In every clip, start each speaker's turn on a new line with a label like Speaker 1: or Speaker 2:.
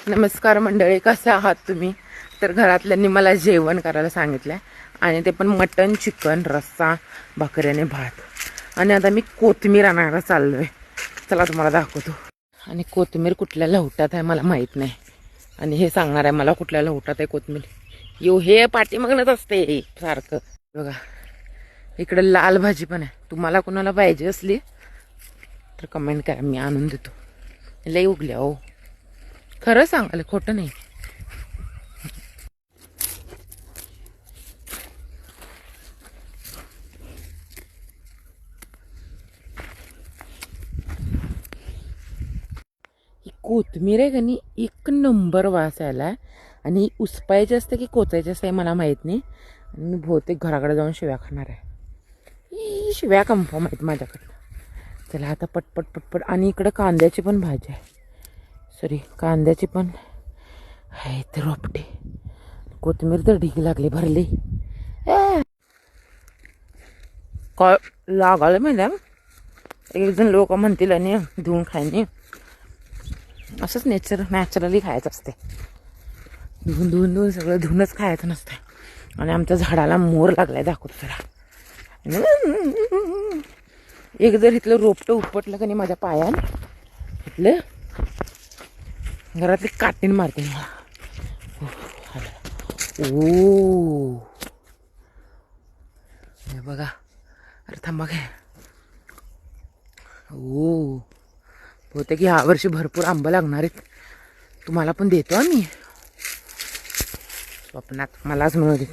Speaker 1: नमस्कार मंडळी, कसे आहात तुम्ही? तर घरातल्यांनी मला जेवण करायला सांगितलंय आणि ते पण मटन, चिकन, रस्सा, भाकरी भात. आणि आता मी कोथिंबीर आणायला चाललोय. चला तुम्हाला दाखवतो. आणि कोथिंबीर कुठल्या लवटात आहे मला माहित नाही, आणि हे सांगणार आहे मला कुठल्या लवटात आहे कोथिंबीर. हे पाठीमागणच असते सारखं. बघा इकडे लाल भाजी पण आहे. तुम्हाला कुणाला पाहिजे असली तर कमेंट करा, मी आणून देतो. लई उगल्या हो, खरं सांगाल, खोटं नाही. ही कोथमीर आहे का नाही, एक नंबर वास आला. आणि उसपायची असते की कोचायची असते मला माहीत नाही. आणि मी बहुतेक घराकडे जाऊन शिव्या खाणार आहे. शिव्या कन्फर्म आहेत माझ्याकडनं. चला आता पटपट पटपट. आणि इकडं कांद्याची पण भाजी आहे, सॉरी कांद्याची पण आहे. तर रोपटे कोथिंबीर तर ढीग लागली भरली. काय लागालं मॅडम? एक जण लोक म्हणतील आणि धुवून खायने. असंच नॅचरली खायचं असते. धुवून धुवून धुवून सगळं धुवूनच खायचं नसतं. आणि आमच्या झाडाला मोर लागलाय, दाखवतो जरा. एक जर इथलं रोपटं उपटलं का नाही माझ्या पायात, इथलं घरातली काटीन मारते मला. ओ हे बघा. अरे थांबा काय. ओ बहुतेक ह्या वर्षी भरपूर आंबा लागणार आहेत. तुम्हाला पण देतो आम्ही स्वप्नात, मलाच मिळू दे.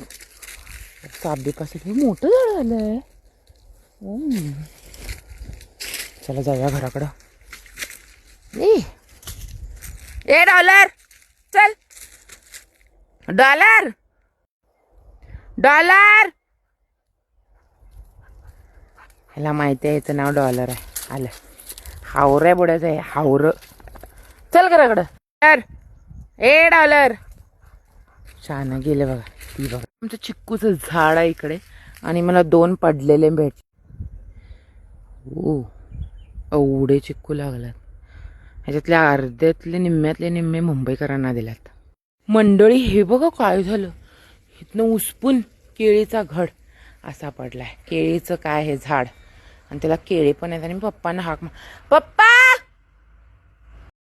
Speaker 1: साबीपासून हे मोठं झाड आलंय. चला जाऊया घराकडं. ए डॉलर, चल. डॉलर डॉलर, ह्याला माहिती आहे याचं नाव डॉलर आहे. आलं हावर आहे, बुड्याचं आहे हावर. चल घराकडं. ए डॉलर, छान गेले बघा. ती बघा आमचं चिक्कूचं झाड आहे इकडे. आणि मला 2 पडलेले भेट. ओ एवढे चिक्कू लागलात. ह्याच्यातल्या अर्ध्यातले निम्मे मुंबईकरांना दिलात. मंडळी हे बघा काय झालं. इथनं उसपून केळीचा घड असा पडलाय. केळीचं काय हे झाड, आणि त्याला केळी पण आहेत. आणि पप्पांना हाक, पप्पा